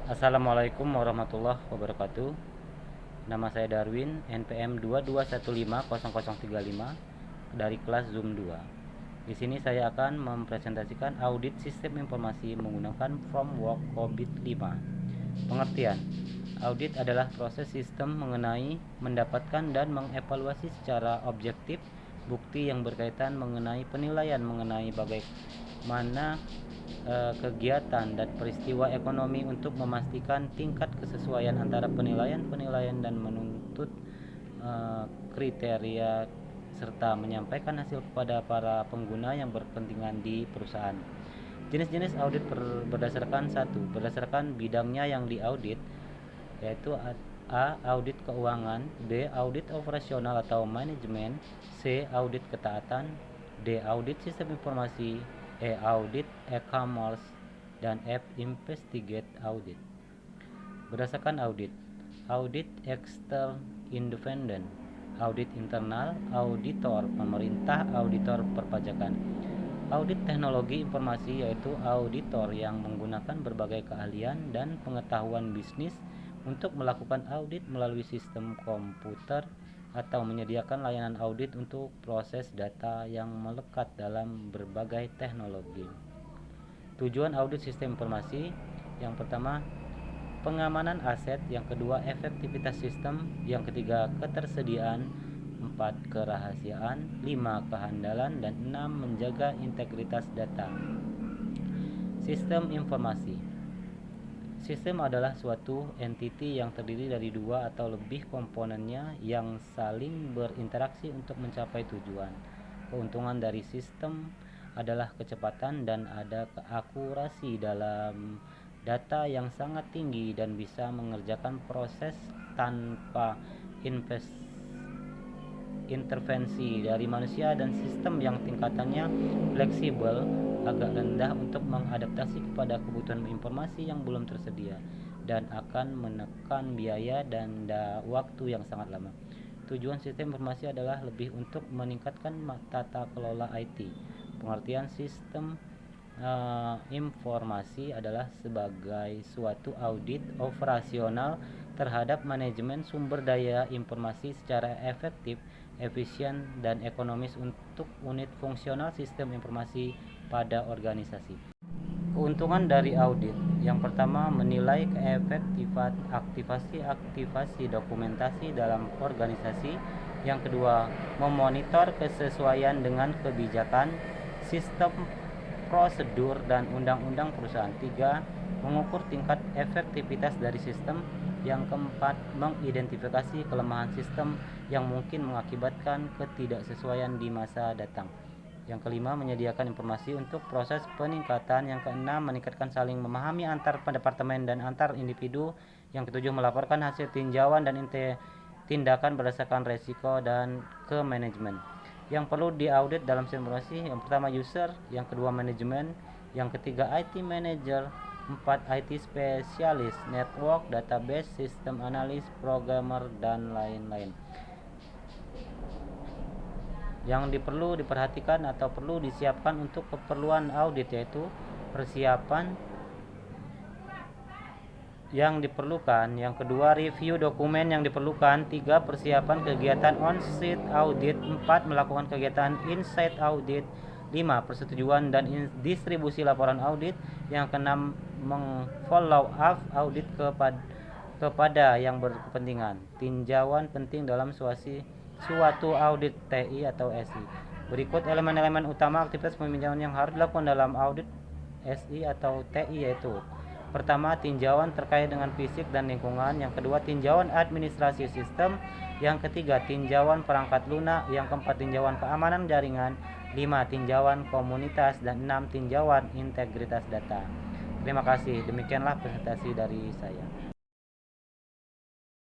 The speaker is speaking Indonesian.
Assalamualaikum warahmatullahi wabarakatuh. Nama saya Darwin, NPM 2215035 dari kelas Zoom 2. Di sini saya akan mempresentasikan audit sistem informasi menggunakan framework COVID-5. Pengertian: audit adalah proses sistem mengenai mendapatkan dan mengevaluasi secara objektif bukti yang berkaitan mengenai penilaian mengenai bagaimana kegiatan dan peristiwa ekonomi untuk memastikan tingkat kesesuaian antara penilaian dan menuntut kriteria serta menyampaikan hasil kepada para pengguna yang berkepentingan di perusahaan. Jenis-jenis audit berdasarkan bidangnya yang diaudit, yaitu A. Audit keuangan, B. Audit operasional atau manajemen, C. Audit ketaatan, D. Audit sistem informasi, E. Audit e-commerce, dan F. Investigate audit. Berdasarkan audit: audit eksternal independen, audit internal, auditor pemerintah, auditor perpajakan. Audit teknologi informasi yaitu auditor yang menggunakan berbagai keahlian dan pengetahuan bisnis untuk melakukan audit melalui sistem komputer atau menyediakan layanan audit untuk proses data yang melekat dalam berbagai teknologi. Tujuan audit sistem informasi: yang pertama, pengamanan aset; yang kedua, efektivitas sistem; yang ketiga, ketersediaan; 4. Kerahasiaan; 5. Kehandalan; dan 6. Menjaga integritas data. Sistem informasi: sistem adalah suatu entiti yang terdiri dari dua atau lebih komponennya yang saling berinteraksi untuk mencapai tujuan. Keuntungan dari sistem adalah kecepatan dan ada akurasi dalam data yang sangat tinggi dan bisa mengerjakan proses tanpa intervensi dari manusia, dan sistem yang tingkatannya fleksibel agak rendah untuk mengadaptasi kepada kebutuhan informasi yang belum tersedia dan akan menekan biaya dan waktu yang sangat lama. Tujuan sistem informasi adalah lebih untuk meningkatkan tata kelola IT. Pengertian sistem informasi adalah sebagai suatu audit operasional terhadap manajemen sumber daya informasi secara efektif, efisien, dan ekonomis untuk unit fungsional sistem informasi pada organisasi. Keuntungan dari audit: yang pertama, menilai keefektifan aktivasi dokumentasi dalam organisasi; yang kedua, memonitor kesesuaian dengan kebijakan, sistem, prosedur, dan undang-undang perusahaan; 3. Mengukur tingkat efektivitas dari sistem; yang keempat, mengidentifikasi kelemahan sistem yang mungkin mengakibatkan ketidaksesuaian di masa datang; yang kelima, menyediakan informasi untuk proses peningkatan; yang keenam, meningkatkan saling memahami antar departemen dan antar individu; yang ketujuh, melaporkan hasil tinjauan dan tindakan berdasarkan resiko dan ke manajemen. Yang perlu diaudit dalam sistem informasi: yang pertama, user; yang kedua, manajemen; yang ketiga, IT manager; 4. IT spesialis, network, database, sistem analis, programmer, dan lain-lain. Yang perlu diperhatikan atau perlu disiapkan untuk keperluan audit yaitu persiapan yang diperlukan; yang kedua, review dokumen yang diperlukan; 3. Persiapan kegiatan on-site audit; 4. Melakukan kegiatan in-site audit; 5. Persetujuan dan distribusi laporan audit; yang keenam, meng-follow up audit kepada yang berkepentingan. Tinjauan penting dalam suatu audit TI atau SI. Berikut elemen-elemen utama aktivitas peninjauan yang harus dilakukan dalam audit SI atau TI, yaitu: pertama, tinjauan terkait dengan fisik dan lingkungan; yang kedua, tinjauan administrasi sistem; yang ketiga, tinjauan perangkat lunak; yang keempat, tinjauan keamanan jaringan; 5. Tinjauan komunitas; dan 6. Tinjauan integritas data. Terima kasih. Demikianlah presentasi dari saya.